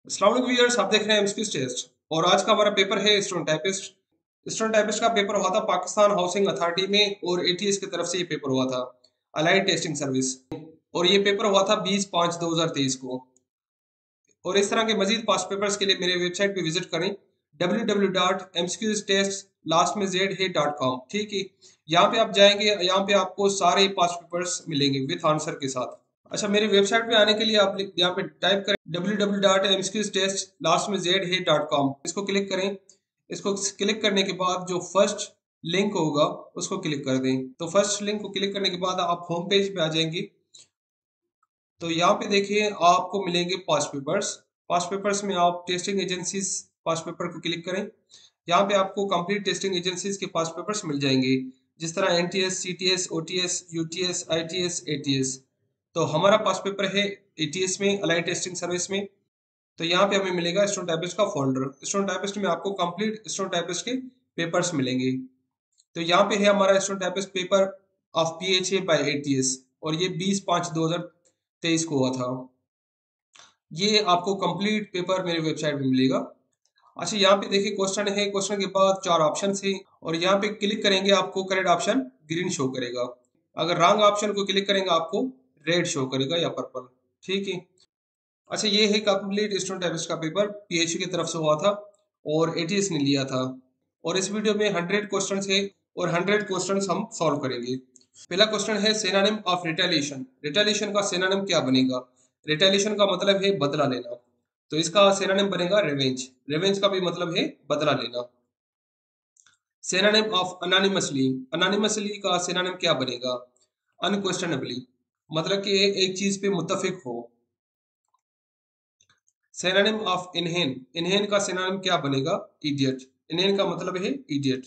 अस्सलाम वालेकुम व्यूअर्स, आप देख रहे हैं एमसीक्यूज टेस्ट और आज का हमारा पेपर है स्टूडेंट टाइपिस्ट। स्टूडेंट टाइपिस्ट का पेपर हुआ था पाकिस्तान हाउसिंग अथॉरिटी में और एटीएस की तरफ से ये पेपर हुआ था, अलाइड टेस्टिंग सर्विस। और ये पेपर हुआ था 20/5/2023 को। और इस तरह के मजीद पास्ट पेपर्स के लिए मेरे वेबसाइट पे विजिट करें www.mcqtest.com। ठीक है, यहाँ पे आप जाएंगे, यहाँ पे आपको सारे पास्ट पेपर्स मिलेंगे विद आंसर के साथ। अच्छा, मेरी वेबसाइट पे आने के लिए आप यहाँ पे टाइप करें www.mcqtest.com। इसको क्लिक करें। इसको क्लिक करने के बाद जो फर्स्ट लिंक होगा उसको क्लिक कर दें। तो फर्स्ट लिंक को क्लिक करने के बाद आप होम पेज पे आ जाएंगे। तो यहाँ पे देखिए आपको मिलेंगे पास्ट पेपर्स। पास्ट पेपर्स में आप टेस्टिंग एजेंसीज पास्ट पेपर को क्लिक करें। यहाँ पे आपको कंप्लीट टेस्टिंग एजेंसीज के पास्ट पेपर्स मिल जाएंगे, जिस तरह NTS, CTS, OTS, UTS, ITS, ATS. तो हमारा पास्ट पेपर है एटीएस में, अलाइड टेस्टिंग सर्विस में। तो यहाँ पे हमें मिलेगा स्टूडेंट टाइपिस्ट का फोल्डर। स्टूडेंट टाइपिस्ट में आपको कंप्लीट स्टूडेंट टाइपिस्ट के पेपर्स मिलेंगे। तो यहाँ पे है हमारा student typist paper of PHA bye ATS और ये 20/5/2023 को हुआ था। ये आपको कंप्लीट पेपर मेरे वेबसाइट पे मिलेगा। अच्छा, यहाँ पे देखिए क्वेश्चन है, क्वेश्चन के बाद 4 ऑप्शन है और यहाँ पे क्लिक करेंगे आपको करेक्ट ऑप्शन ग्रीन शो करेगा। अगर रॉन्ग ऑप्शन को क्लिक करेंगे आपको रेड शो करेगा या पर्पल। ठीक है। अच्छा, ये है कंप्लीट स्टूडेंट टाइपिस्ट का पेपर, पीएचयू की तरफ से हुआ था और एटीएस ने लिया था। और इस वीडियो में 100 क्वेश्चन है और 100 क्वेश्चन हम सॉल्व करेंगे। पहला क्वेश्चन है सिनोनिम ऑफ रिटेलिएशन। रिटेलिएशन का सिनोनिम क्या बनेगा? रिटेलिएशन का मतलब है बदला लेना, तो इसका सिनोनिम बनेगा रिवेंज। रिवेंज का भी मतलब है बदला लेना। Synonym of anonymously. अनोनिमसली का सिनोनिम क्या बनेगा? अनक्वेश्चनेबली, मतलब कि एक चीज पे मुत्तफिक हो। Synonym of इनहेन। इनहेन का सिनोनिम क्या बनेगा? इडियट। इनहेन का मतलब है idiot.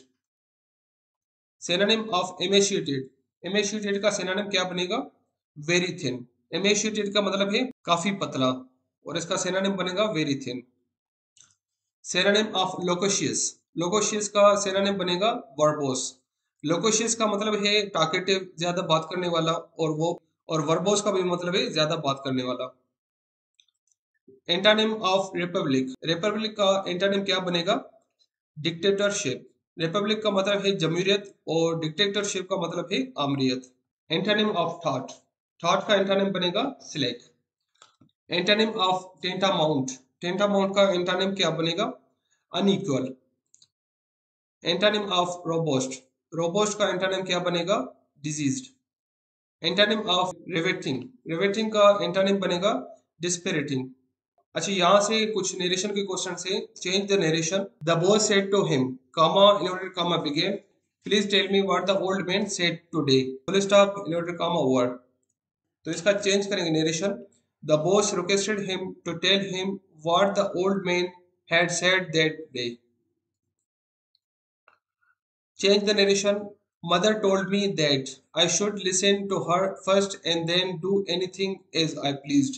Synonym of emaciated. Emaciated का सिनोनिम क्या बनेगा? Very thin. एमेशिएटेड का मतलब है काफी पतला और इसका सिनोनिम बनेगा very thin. Synonym of loquacious. Loquacious का सिनोनिम बनेगा वर्बोस। लोकोशियस का मतलब है टॉकेटिव, ज्यादा बात करने वाला, और वर्बोस का भी मतलब है ज्यादा बात करने वाला। Antonym of Republic. रिपब्लिक का एंटोनिम क्या बनेगा? डिक्टेटरशिप। रिपब्लिक का मतलब है जमहूरियत और डिक्टेटरशिप का मतलब है आमरीयत। Antonym of taut. थॉट का एंटोनिम बनेगा slack. Antonym of tantamount. Tantamount का एंटोनिम क्या बनेगा? Unequal. Antonym of robust. Robust का एंटोनिम क्या बनेगा? Diseased. Antonym of riveting. Riveting का एंटोनिम बनेगा डिस्पेरिटिंग। अच्छा, यहाँ से कुछ नरेशन के क्वेश्चन से। Change the narration. The boy said to him, comma, inverted comma, begin, please tell me what the old man said today, full stop, inverted comma, word। तो इसका चेंज करेंगे narration. The boss requested him to tell him what the old man had said that day. Change the narration. Mother told me that I should listen to her first and then do anything as I pleased.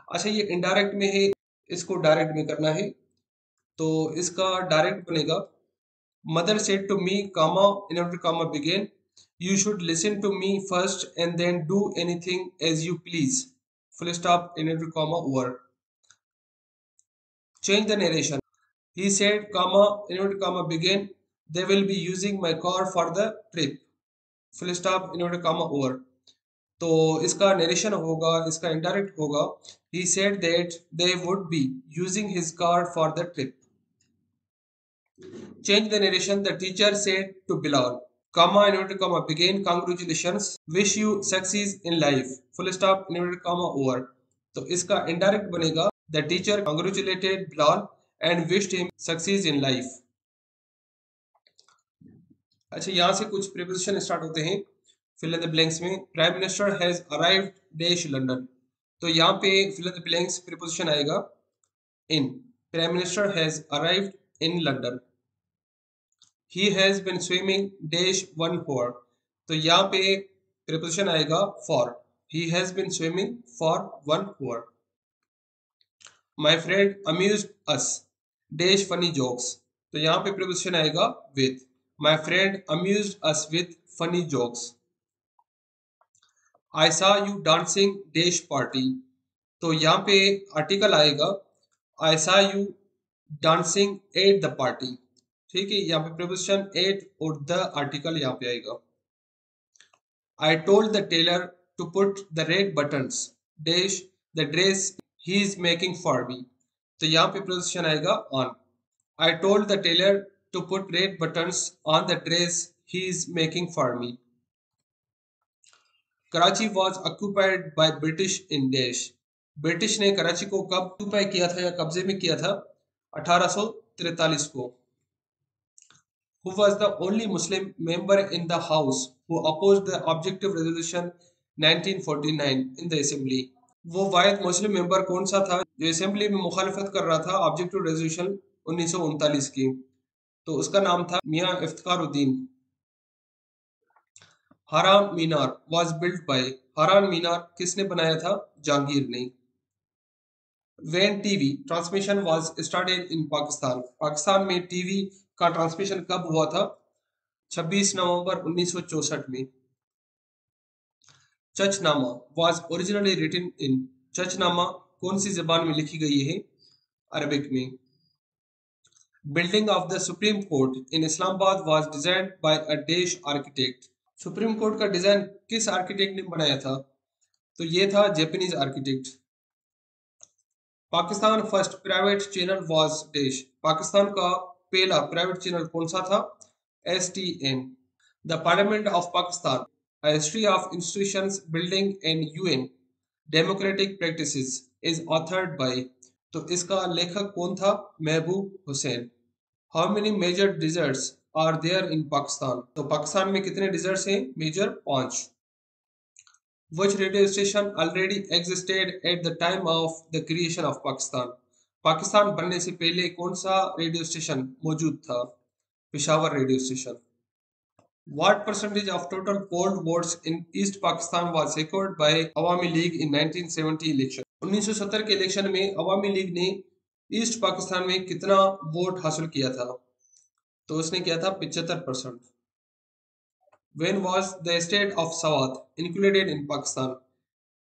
अच्छा, ये indirect में है, इसको direct में करना है। तो इसका डायरेक्ट बनेगा mother said to me, comma, inverted comma, begin, you should listen to me first and then do anything as you please, full stop, inverted comma, over। Change the narration। He said, comma, inverted comma, begin, they will be using my car for the trip, full stop, inverted comma, over। तो इसका narration होगा, इसका indirect होगा he said that they would be using his car for the trip। Change the narration। The teacher said to Bilal, comma, inverted comma, begin, congratulations, wish you success in life, full stop, inverted comma, over। तो इसका indirect बनेगा the teacher congratulated Bilal and wished him success in life। अच्छा, यहाँ से कुछ preposition start होते हैं fill in the blanks में। Prime minister has arrived dash London. तो यहाँ पे fill in the blanks preposition आएगा in। Prime minister has arrived in London. He has been swimming dash 1 hour। तो यहाँ पे preposition आएगा for। He has been swimming for 1 hour। My friend amused us dash funny jokes। तो यहाँ पे preposition आएगा with। My friend amused us with funny jokes। I saw you dancing dash party। तो यहाँ पे article आएगा आई सा you dancing at the party. ठीक है, यहाँ पे प्रीपोजिशन एट और द आर्टिकल यहाँ पे आएगा। I told the tailor to put the red buttons dash the dress he is making for me। तो यहाँ पे preposition आएगा on। I told the tailor to put red buttons on the dress he is making for me। Karachi was occupied by British in dash। British ने कराची को कब occupy किया था या कब्जे में किया था? 1843 को। Who was the only Muslim member in the House who opposed the Objective Resolution 1949 in the Assembly। वो वाहिद मुस्लिम मेंबर कौन सा था जो असेंबली में मुखालफत कर रहा था ऑब्जेक्टिव रेजोल्यूशन 1939 की? तो उसका नाम था मियां इफ्तिखारुद्दीन। हराम मीनार वाज बिल्ट बाय। हराम मीनार किसने बनाया था? जहांगीर ने। When TV transmission was started in Pakistan. Pakistan में टीवी का ट्रांसमिशन कब हुआ था? 26 नवंबर 1964 में। Chachnama was originally written in. Chachnama कौन सी जबान में लिखी गई है? अरबिक में। Building of the Supreme Court in Islamabad was designed by a dash architect. Supreme Court का डिजाइन किस आर्किटेक्ट ने बनाया था? तो ये था Japanese architect. Pakistan first private channel was dash. Pakistan का पहला प्राइवेट चैनल कौन सा था? STN। The Parliament of Pakistan A history of institutions, building and UN democratic practices is authored by। तो इसका लेखक कौन था? महबूब Hussain. How many major deserts are there in Pakistan? तो पाकिस्तान में कितने डिजर्ट्स हैं? Major 5। Which radio station already existed at the time of the creation of Pakistan? Pakistan बनने से पहले कौन सा रेडियो स्टेशन मौजूद था? Peshawar radio station. What percentage of total polled votes in East Pakistan was secured by Awami League in 1970 election? 1970 के election में अवामी league ने ईस्ट पाकिस्तान में कितना वोट हासिल किया था? तो उसने किया था 75%। When was the state of Swat included in Pakistan?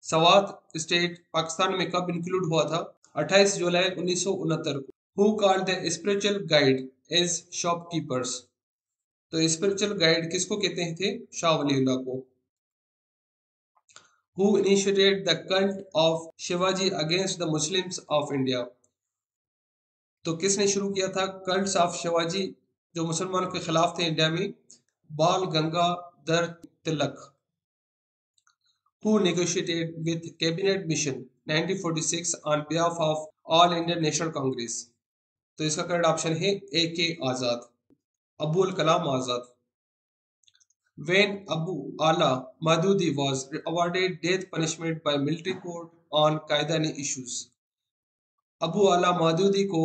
Swat state Pakistan में कब इंक्लूड हुआ था? 28 जुलाई 1969 को। Who called the spiritual guide as shopkeepers? तो स्पिरिचुअल गाइड किसको कहते थे? शाह वलीउल्लाह को। Who initiated the cult of Shivaji against the Muslims of India? तो किसने शुरू किया था कल्ट्स ऑफ शिवाजी जो मुसलमानों के खिलाफ थे इंडिया में? बाल Gangadhar Tilak. Who negotiated with cabinet mission 1946 on behalf of All Indian National Congress? तो इसका करेक्ट ऑप्शन है AK Azad, Abul Kalam Azad. When Abu Ala Maududi was awarded death punishment by military court on कायदानी issues। Abu आला मौदूदी को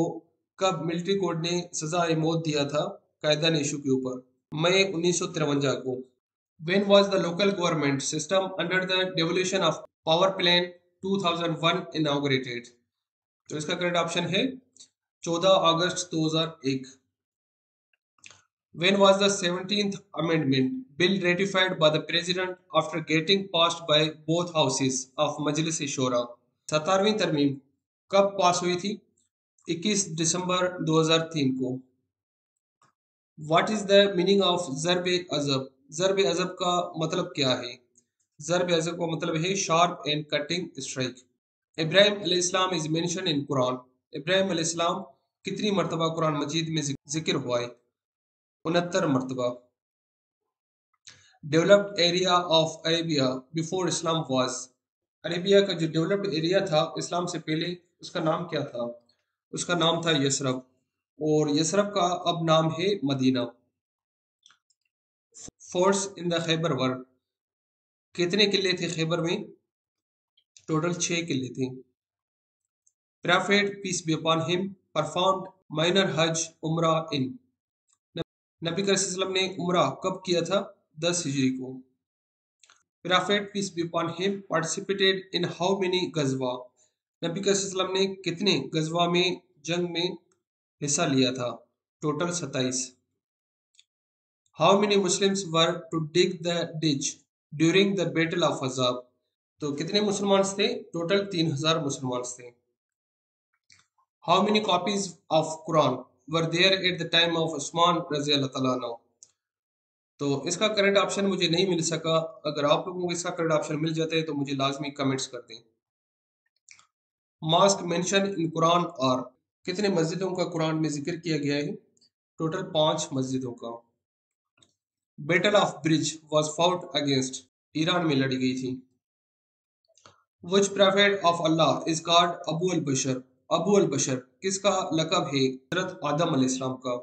कब मिलिट्री कोर्ट ने सजा मौत दिया था कायदानी इशू के ऊपर? मई 1953 को। When was the local government system under the devolution of power plan 2001 inaugurated? तो इसका करेक्ट ऑप्शन है 14 अगस्त 2001। When was the 17th Amendment bill ratified by the President after getting passed by both houses of Majlis-e-Shura? 17वीं तरमीम कब पास हुई थी? 21 दिसंबर 2003 को। What is the meaning of ज़र्ब-ए-अज़ब? ज़र्ब-ए-अज़ब का मतलब क्या है? ज़र्ब-ए-अज़ब का मतलब है sharp and cutting strike. Ibrahim अलैहिस्सलाम is mention in Quran. Ibrahim अलैहिस्सलाम कितनी मरतबा कुरान मजीद में जिक्र हुआ है? 69 मरतबा। Developed area of Arabia before Islam was. Arabia का जो डेवलप्ड एरिया था इस्लाम से पहले उसका नाम क्या था? उसका नाम था यसरब, और यसरब का अब नाम है Medina. Forts in the Khaybar war. कितने किले थे खैबर में? टोटल 6 किले थे। Prophet peace be upon him performed minor हज उम्रा इन। नबी करीम ने उम्रा कब किया था? 10 हिजरी को। Prophet peace be upon him participated in how many गजवा? नबी करीम ने कितने गजवा में जंग में हिस्सा लिया था? Total 27। How many Muslims were to dig the ditch during the battle of Azab? तो कितने मुसलमान थे? टोटल 3000 मुसलमान थे। How many copies of Quran were there at the time of Usman रज़ी अल्लाह तआला अन्हु? तो इसका करेक्ट ऑप्शन मुझे नहीं मिल सका। अगर आप लोगों को इसका करेक्ट ऑप्शन मिल जाता है तो मुझे लाजमी कमेंट्स कर दें। मॉस्क मेंशन इन कुरान और कितने मस्जिदों का कुरान में जिक्र किया गया है? टोटल 5 मस्जिदों का। Battle of bridge was fought against, Iran में लड़ी गई थी। Which prophet of Allah is called Abu al-Bashar? Abu अल बशर किसका लकब है? हजरत आदम अलैहिस्सलाम का।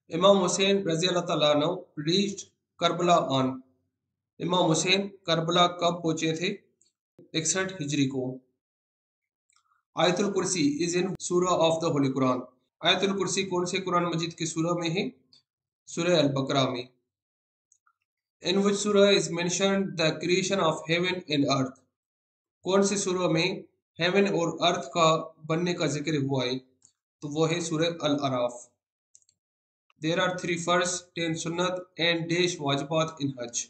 इमाम हुसैन रजी अल्लाह तआला अन्हु रीच्ड करबला ऑन, इमाम हुसैन करबला कब पहुंचे थे? 61 हिजरी को। आयतुल कुर्सी इज इन सूरा ऑफ द होली कुरान, आयतुल कुर्सी कौन से कुरान मजीद की सूरा में है? सूरह अल बकरा में। इन विच सूरा is mentioned the creation of heaven and earth, कौन से सूरा में हेवन और अर्थ का बनने का जिक्र हुआ है? तो वो है सूरह अल अराफ। देयर आर 3 फर्ज 10 सुन्नत एंड डेश वाजिबात इन हज,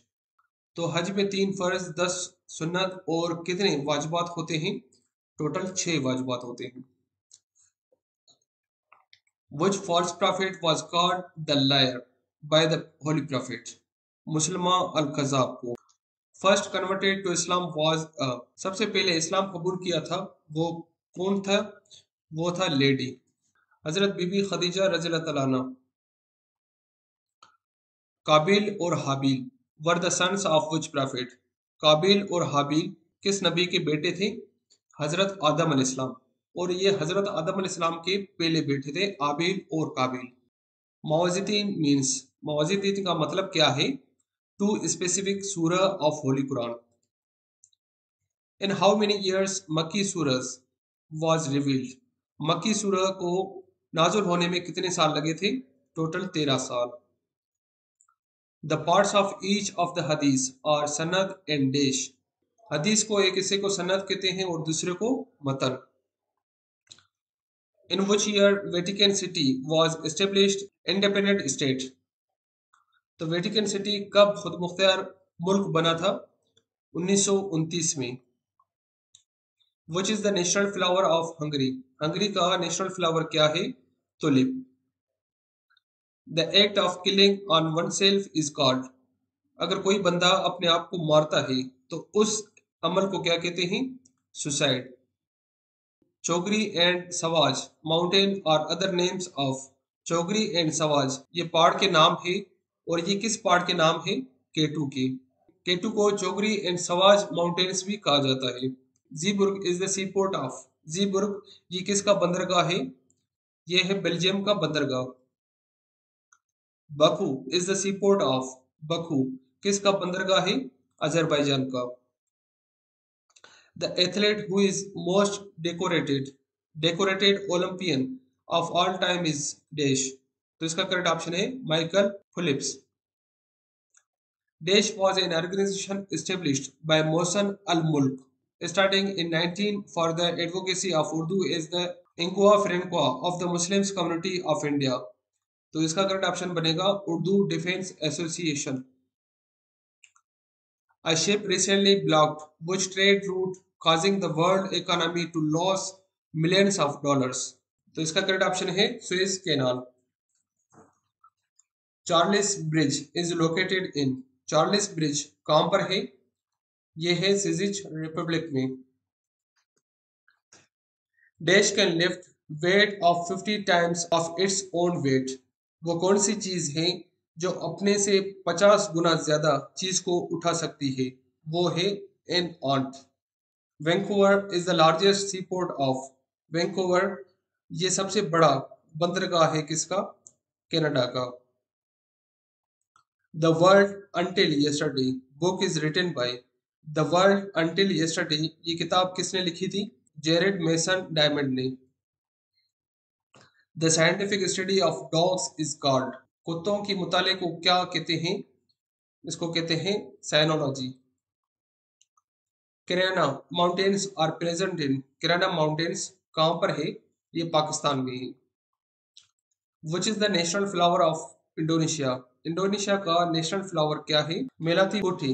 तो हज में 3 फर्ज 10 सुन्नत और कितने वाजिबात होते हैं? टोटल 6 वाजिबात होते हैं। Which false prophet was called the liar by the holy prophet? मुसलमा अल कज़ाब को। First converted to Islam was, सबसे पहले इस्लाम कबूल किया था वो कौन था? वो था लेडी हजरत बीबी खदीजा रज़ी अल्लाह तआला अन्हा। काबिल और Habil were the sons of which prophet, Qabil और हाबिल किस नबी के बेटे थे? हजरत आदम अलैहिस्सलाम, और ये हजरत आदम अलैहिस्सलाम के पहले बेटे थे आबिल और काबिल। मवाजितीन मीन्स, मवाजितीन का मतलब क्या है? टू स्पेसिफिक सूरा of Holi Quran. In how many years मक्की सूरज वाज रिवील्ड, मक्की सूरह को नाजुल होने में कितने साल लगे थे? टोटल 13 साल। The parts of each of the हदीस और सनद एंड डेश, हदीस को एक हिस्से को सनद कहते हैं और दूसरे को मतन। In which year Vatican City was established independent state, तो वेटिकन सिटी कब खुद मुख्तियार मुल्क बना था? 1929 में। Which is the national flower of Hungary, Hungary का नेशनल फ्लावर क्या है? Tulip. The act of killing on one self is called, अगर कोई बंदा अपने आप को मारता है तो उस अमल को क्या कहते हैं? सुसाइड। चौगरी एंड सवाज माउंटेन और अदर नेम्स ऑफ, चौगरी एंड सवाज ये पहाड़ के नाम है, और ये किस पहाड़ के नाम है? केटू के। केटू को चौगरी एंड सवाज माउंटेन्स भी कहा जाता है। Zeebrugge is the sea port of, Zeebrugge ये किसका बंदरगाह है? ये है बेल्जियम का बंदरगाह। Baku is the sea port of, Baku किसका बंदरगाह है? अजरबैजान का। The athlete who is most decorated, decorated Olympian of all time is dash, तो इसका करेक्ट ऑप्शन है Michael Phelps. Dash was an organization established by Mohsen al-Mulk starting in 19 for the advocacy of Urdu as the lingua franca of the Muslims community of India, तो इसका correct option बनेगा Urdu defence association. A ship recently blocked which trade route causing the world economy to lose millions of dollars, तो इसका correct option है Suez canal. Charles bridge is located in, Charles bridge कहां पर है? ये है सिजिच Republic में। Dash can lift weight of 50 times of its own wait, वो कौन सी चीज है जो अपने से 50 गुना ज्यादा चीज को उठा सकती है? वो है an ant. Vancouver is the largest C port of, Vancouver ये सबसे बड़ा बंदरगाह है किसका? कनाडा का। The world until yesterday book is written by, the world until yesterday ये किताब किसने लिखी थी? जेरेड मेसन डायमंड ने। The scientific study of dogs is called, कुत्तों की मुताले को क्या कहते हैं? इसको कहते हैं sinology. Kirana mountains are present in, Kirana mountains कहां पर है? ये पाकिस्तान में है। Which is the national flower of Indonesia, Indonesia का नेशनल फ्लावर क्या है? मेलाथी पुटी।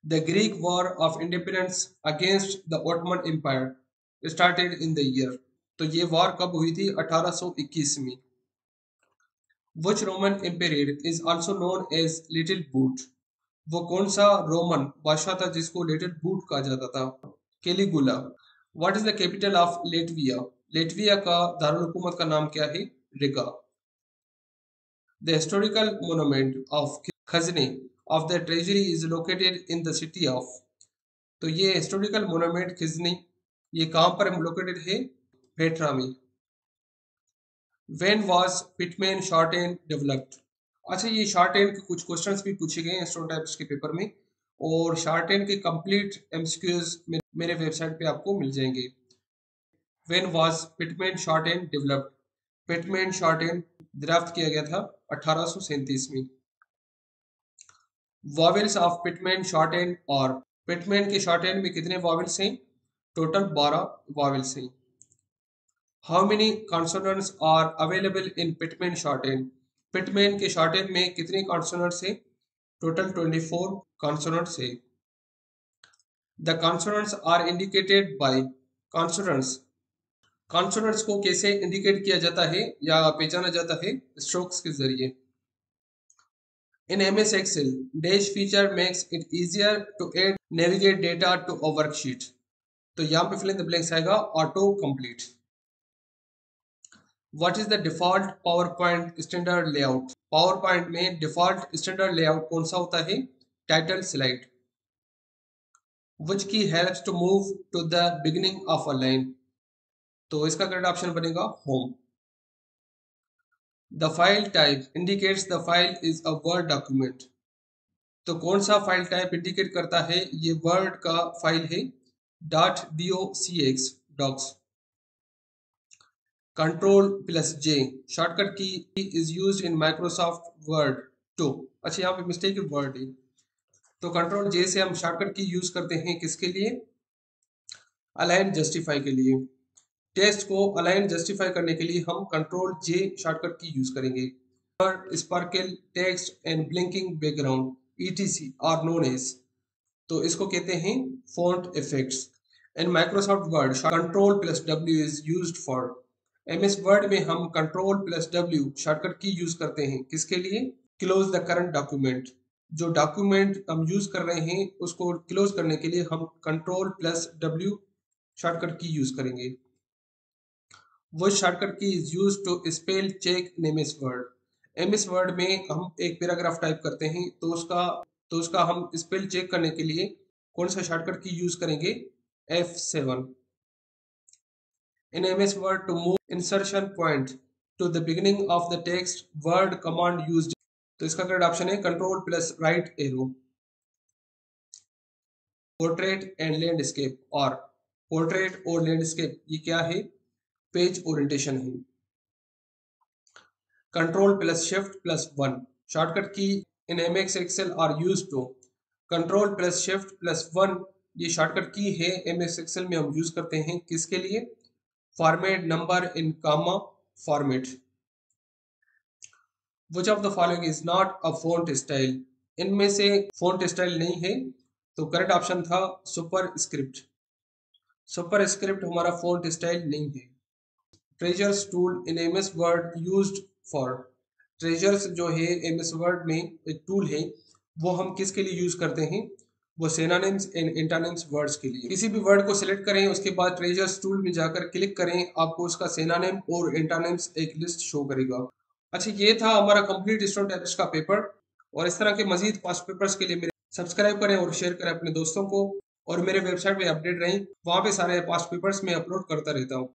The Greek war of independence against the Ottoman empire, started in the year. तो ये वॉर कब हुई थी? 1821 में। Which Roman emperor is also known as Little Boot? वो कौन सा रोमन बादशाह था जिसको लिटिल बूट कहा जाता था? कैलिगुला। What is the capital of Latvia? Latvia का दारुल हुकूमत का नाम क्या है? Riga. The historical monument of खजने of the treasury is located in the city of। तो ये हिस्टोरिकल मोनूमेंट खिजनी ये कहाँ पर लोकेटेड है? पेट्रा में। When was Pitman shorthand developed? अच्छा, ये शॉर्टहैंड के कुछ क्वेश्चंस भी पूछे गए हैं स्टूडेंट टाइप्स के पेपर में, और शॉर्टहैंड के कंप्लीट एमसीक्यूज मेरे वेबसाइट पे आपको मिल जाएंगे। When was Pitman shorthand developed? Pitman shorthand draft किया गया था 1837 में। वॉवेल्स ऑफ पिटमैन शॉर्टहैंड, और पिटमैन के शॉर्टहैंड में कितने वॉवेल्स हैं? टोटल 12 वॉवेल्स हैं। How many consonants are available in Pitman shorthand? Pitman के शॉर्टहैंड में कितने कॉन्सोनेंट्स हैं? टोटल 24 कॉन्सोनेंट्स है। The consonants are indicated by consonants। Consonants को कैसे इंडिकेट किया जाता है या पहचाना जाता है? स्ट्रोक्स के जरिए। In MS Excel, dash feature makes it easier to add navigate data to a worksheet। तो यहाँ पे fill in the blanks आएगा auto complete। What is the default PowerPoint standard layout? PowerPoint में default standard layout कौन सा होता है? Title slide। Which key helps to move to the beginning of a line? तो इसका करेक्ट ऑप्शन बनेगा Home। The file type indicates the file is a Word document। तो कौन सा फाइल टाइप इंडिकेट करता है ये वर्ड का फाइल है? .docx docs। Control plus J shortcut key is used in Microsoft Word to. अच्छा, यहाँ पे मिस्टेक है, वर्ड है, तो कंट्रोल जे से हम शॉर्टकट की यूज करते हैं किसके लिए? अलाइन जस्टिफाई के लिए। टेक्स्ट को अलाइन जस्टिफाई करने के लिए हम control J shortcut key use करेंगे। Sparkle text and blinking background ETC are known as, तो इसको कहते हैं font effects. In Microsoft Word control plus W is used for. MS Word में हम control plus W shortcut key use करते हैं किसके लिए? Close the current document. जो डॉक्यूमेंट हम यूज कर रहे हैं उसको क्लोज करने के लिए हम control plus W shortcut key use करेंगे। वो shortcut key is use to spell check in MS Word. MS Word में हम एक पैराग्राफ टाइप करते हैं तो उसका हम स्पेल चेक करने के लिए कौन सा शॉर्टकट की यूज करेंगे? F7। In MS Word, to move insertion point to the beginning of the text, word command used। तो इसका करेक्ट ऑप्शन है control plus right arrow. Portrait and landscape, और पोर्ट्रेट और लैंडस्केप ये क्या है? Page orientation है। Control plus shift plus 1 shortcut key in MS Excel are use to. Control plus shift plus 1 ये शॉर्टकट की है MS Excel में हम यूज करते हैं किसके लिए? Format number in comma format. Which of the following is not a font style? इनमें से फॉन्ट स्टाइल नहीं है, तो करेक्ट ऑप्शन था सुपर स्क्रिप्ट। सुपर स्क्रिप्ट हमारा फॉन्ट स्टाइल नहीं है। Treasures tool in MS word used for. Treasures जो है MS वर्ड में एक टूल है, वो हम किसके लिए यूज करते हैं? वो सिनोनिम्स एंड एंटोनिम्स वर्ड्स के लिए। किसी भी वर्ड को सिलेक्ट करें, उसके बाद ट्रेजर्स टूल में जाकर क्लिक करें, आपको उसका सिनोनिम और एंटोनिम्स एक लिस्ट शो करेगा। अच्छा, ये था हमारा कंप्लीट स्टूडेंट टाइप्स का पेपर, और इस तरह के मजीद पास्ट पेपर्स के लिए मेरे सब्सक्राइब करें और शेयर करें अपने दोस्तों को, और मेरे वेबसाइट पे अपडेट रहें, वहाँ पे सारे पास्ट पेपर्स में अपलोड करता रहता हूँ।